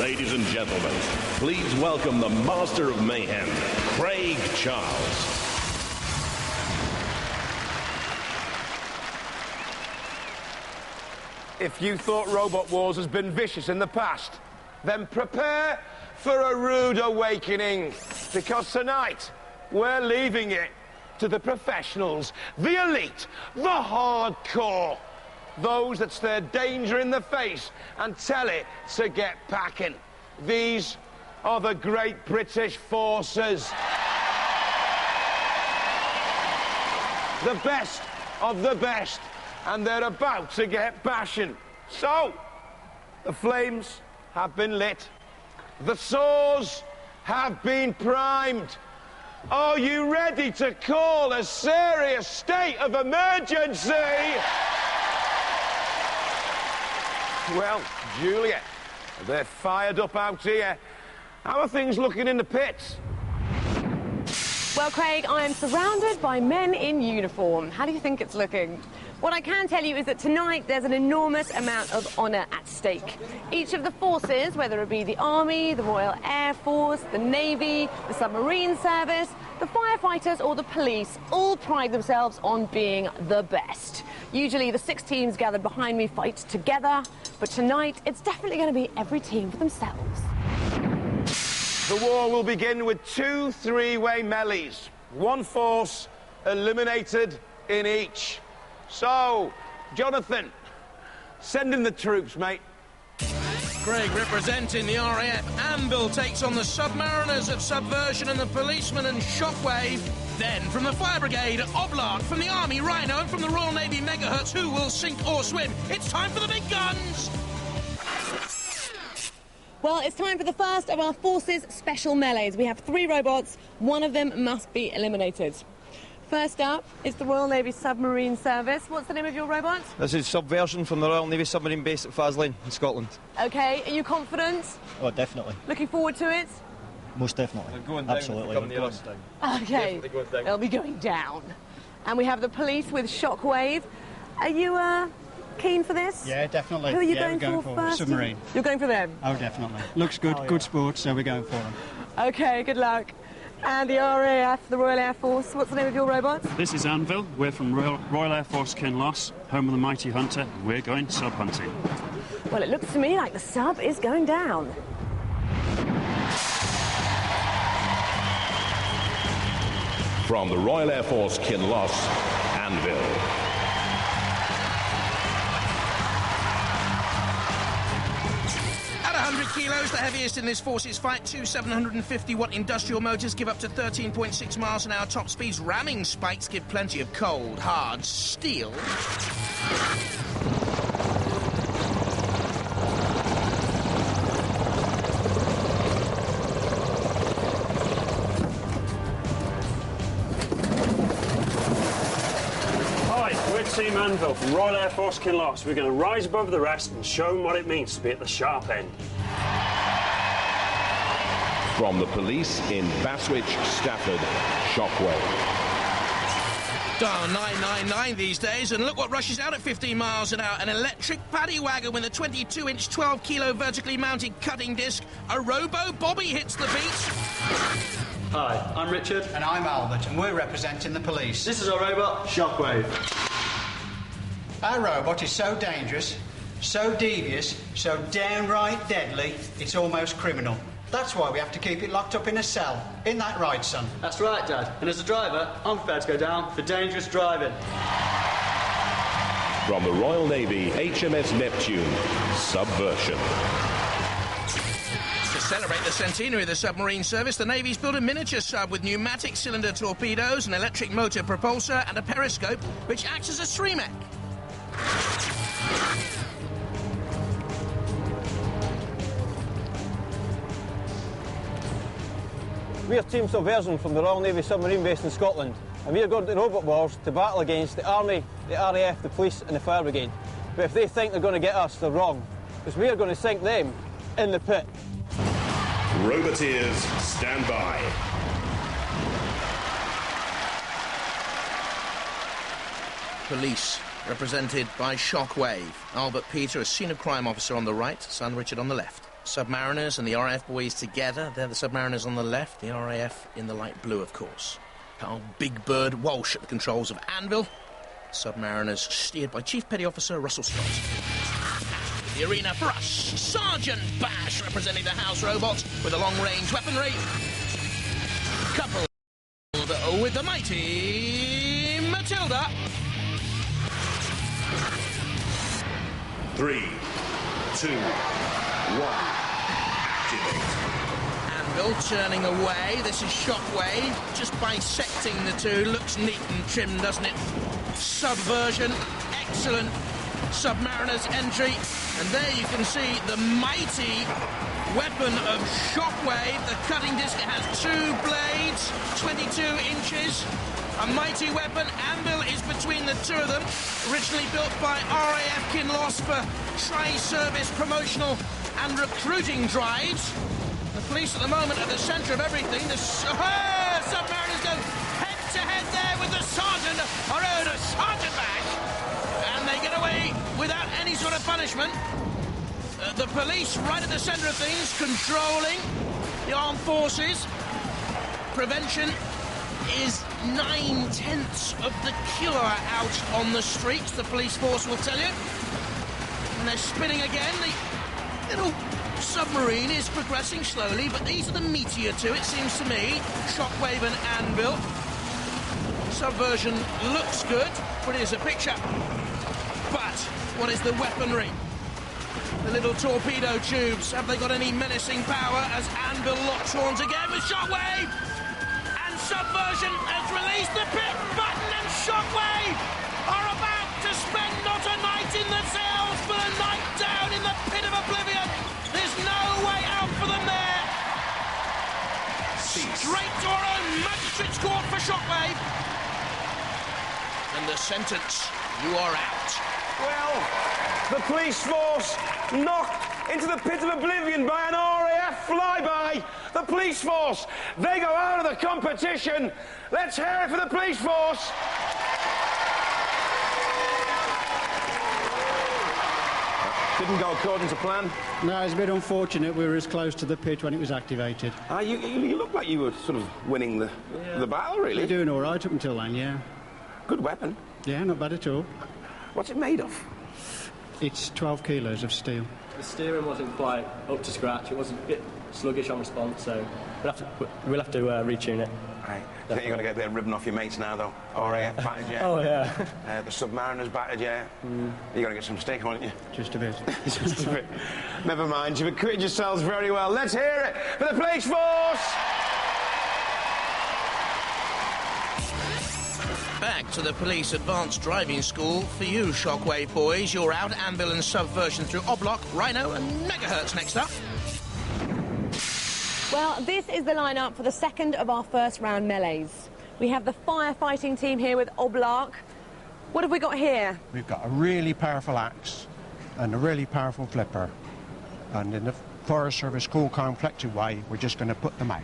Ladies and gentlemen, please welcome the Master of Mayhem, Craig Charles. If you thought Robot Wars has been vicious in the past, then prepare for a rude awakening. Because tonight, we're leaving it to the professionals, the elite, the hardcore. Those that stare danger in the face and tell it to get packing. These are the Great British Forces. The best of the best. And they're about to get bashing. So, the flames have been lit. The saws have been primed. Are you ready to call a serious state of emergency? Well, Juliet, they're fired up out here. How are things looking in the pits? Well, Craig, I am surrounded by men in uniform. How do you think it's looking? What I can tell you is that tonight there's an enormous amount of honour at stake. Each of the forces, whether it be the Army, the Royal Air Force, the Navy, the Submarine Service, the firefighters or the police, all pride themselves on being the best. Usually the 6 teams gathered behind me fight together, but tonight it's definitely going to be every team for themselves. The war will begin with 2 3-way melees. 1 force eliminated in each. So, Jonathan, send in the troops, mate. Craig representing the RAF. Anvil takes on the Submariners of Subversion and the Policemen and Shockwave. Then, from the Fire Brigade, Oblark, from the Army, Rhino, and from the Royal Navy, Megahertz, who will sink or swim. It's time for the big guns! Well, it's time for the first of our Forces Special Melees. We have 3 robots. One of them must be eliminated. First up is the Royal Navy Submarine Service. What's the name of your robot? This is Subversion from the Royal Navy Submarine Base at Faslane in Scotland. OK, are you confident? Oh, definitely. Looking forward to it? Most definitely. They're going down. Absolutely. They're going down. OK, Going down. they'll be going down. And we have the police with Shockwave. Are you keen for this? Yeah, definitely. Who are you we're going for first? Submarine. You're going for them? Oh, definitely. Looks good, good sport, so we're going for them. OK, good luck. And the RAF, the Royal Air Force, what's the name of your robot? This is Anvil. We're from Royal Air Force Kinloss, home of the mighty Hunter. We're going sub-hunting. Well, it looks to me like the sub is going down. From the Royal Air Force Kinloss, Anvil. At 100 kilos, the heaviest in this forces fight, 2 750-watt industrial motors give up to 13.6 miles an hour top speeds. Ramming spikes give plenty of cold, hard steel. Hi, we're Team Anvil from Royal Air Force Kinloss. We're going to rise above the rest and show them what it means to be at the sharp end. From the police in Baswich, Stafford, Shockwave. Dial 999 these days, and look what rushes out at 15 miles an hour. An electric paddy wagon with a 22-inch, 12-kilo vertically mounted cutting disc. A robo-bobby hits the beach. Hi, I'm Richard. And I'm Albert, and we're representing the police. This is our robot, Shockwave. Our robot is so dangerous, so devious, so downright deadly, it's almost criminal. That's why we have to keep it locked up in a cell. Isn't that right, son? That's right, Dad. And as a driver, I'm prepared to go down for dangerous driving. From the Royal Navy HMS Neptune, Subversion. To celebrate the centenary of the submarine service, the Navy's built a miniature sub with pneumatic cylinder torpedoes, an electric motor propulsor, and a periscope, which acts as a streamer. We're Team Subversion from the Royal Navy Submarine Base in Scotland, and we're going to Robot Wars to battle against the Army, the RAF, the Police and the Fire Brigade. But if they think they're going to get us, they're wrong, because we are going to sink them in the pit. Roboteers, stand by. Police, represented by Shockwave. Albert Peter, a senior crime officer on the right, son Richard on the left. Submariners and the RAF boys together. They're the Submariners on the left, the RAF in the light blue, of course. Carl Big Bird Walsh at the controls of Anvil. Submariners steered by Chief Petty Officer Russell Scott. The arena for us, Sergeant Bash representing the house robots with a long-range weaponry. Coupled with the mighty Matilda. 3, 2, 1, activate. Anvil turning away. This is Shockwave, just bisecting the two. Looks neat and trim, doesn't it? Subversion, excellent. Submariner's entry, and there you can see the mighty weapon of Shockwave. The cutting disc has 2 blades, 22 inches. A mighty weapon. Anvil is between the two of them. Originally built by RAF Kinloss for tri-service promotional and recruiting drives. The police at the moment are the centre of everything. The Submariners go head-to-head there with the Sergeant, our own Sergeant Bash. And they get away without any sort of punishment. The police right at the centre of things, controlling the armed forces. Prevention is 9/10 of the cure out on the streets, the police force will tell you. And they're spinning again. The little submarine is progressing slowly, but these are the meteor two, it seems to me. Shockwave and Anvil. Subversion looks good, but it is a picture. But what is the weaponry? The little torpedo tubes, have they got any menacing power as Anvil locks horns again with Shockwave? And Subversion has released the pit button, and Shockwave are about to spend not a night in the cells, but a night down in the pit of oblivion. There's no way out for them there. Straight to our own magistrate's court for Shockwave. And the sentence, you are out. Well, the police force knocked into the pit of oblivion by an RAF flyby. The police force, they go out of the competition. Let's hear it for the police force. Didn't go according to plan. No, it's a bit unfortunate we were as close to the pit when it was activated. You look like you were sort of winning the battle, really. We're doing all right up until then, yeah. Good weapon. Yeah, not bad at all. What's it made of? It's 12 kilos of steel. The steering wasn't quite up to scratch. It was a bit sluggish on response, so we'll have to retune it. Right. I think you're going to get a bit of ribbon off your mates now, though. RAF battered you. Oh, yeah. The Submariners battered you. You're going to get some steak, aren't you? Just a bit. Just a bit. Never mind, you've acquitted yourselves very well. Let's hear it for the police force! Back to the police advanced driving school for you, Shockwave boys. You're out. Anvil and Subversion through Oblock, Rhino and Megahertz next up. Well, this is the lineup for the second of our first round melees. We have the firefighting team here with Oblock. What have we got here? We've got a really powerful axe and a really powerful flipper. And in the Forest Service cool, calm, collected way, we're just going to put them out.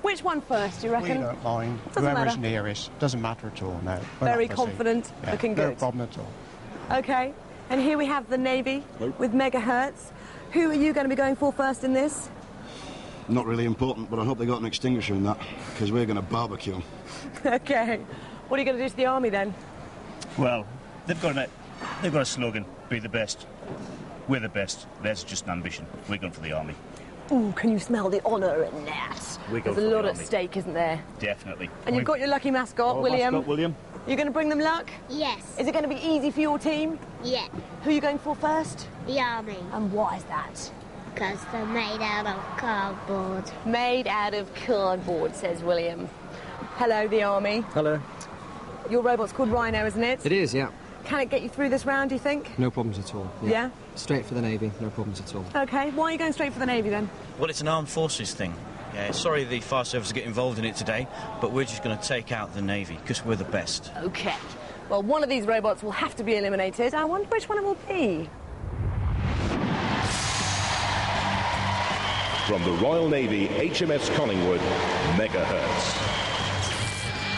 Which one first, do you reckon? We don't mind. Doesn't Whoever's matter. nearest. Doesn't matter at all, no. Very confident, yeah, looking good. No problem at all. OK. And here we have the Navy with Megahertz. Who are you going to be going for first in this? Not really important, but I hope they got an extinguisher in that, because we're going to barbecue. OK. What are you going to do to the Army, then? Well, they've got a slogan, be the best. We're the best. Theirs is just an ambition. We're going for the Army. Ooh, can you smell the honour in that? There's a lot at stake, isn't there? Definitely. And you've got your lucky mascot, William. Mascot, William. You're going to bring them luck? Yes. Is it going to be easy for your team? Yeah. Who are you going for first? The Army. And why is that? Because they're made out of cardboard. Made out of cardboard, says William. Hello, the Army. Hello. Your robot's called Rhino, isn't it? It is, yeah. Can it get you through this round, do you think? No problems at all. Yeah? Straight for the Navy, no problems at all. OK. Why are you going straight for the Navy, then? Well, it's an armed forces thing. Yeah, sorry the fire service get involved in it today, but we're just going to take out the Navy, because we're the best. OK. Well, one of these robots will have to be eliminated. I wonder which one it will be. From the Royal Navy HMS Collingwood, Megahertz.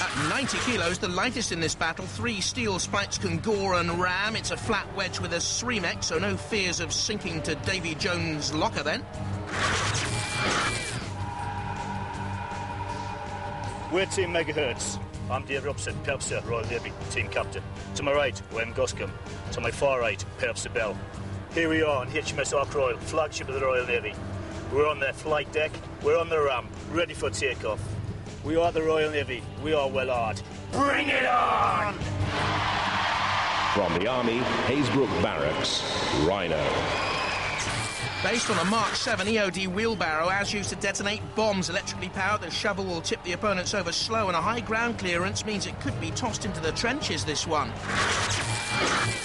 At 90 kilos, the lightest in this battle. 3 steel spikes can gore and ram. It's a flat wedge with a SREMEC, so no fears of sinking to Davy Jones' locker then. We're Team Megahertz. I'm Dave Robson, Purser, Royal Navy, Team Captain. To my right, Wayne Goscombe. To my far right, Purser Bell. Here we are on HMS Ark Royal, flagship of the Royal Navy. We're on their flight deck, we're on the ramp, ready for takeoff. We are the Royal Navy, we are well armed. Bring it on! From the Army, Haysbrook Barracks, Rhino. Based on a Mark 7 EOD wheelbarrow, as used to detonate bombs electrically powered, the shovel will tip the opponents over slow, and a high ground clearance means it could be tossed into the trenches, this one.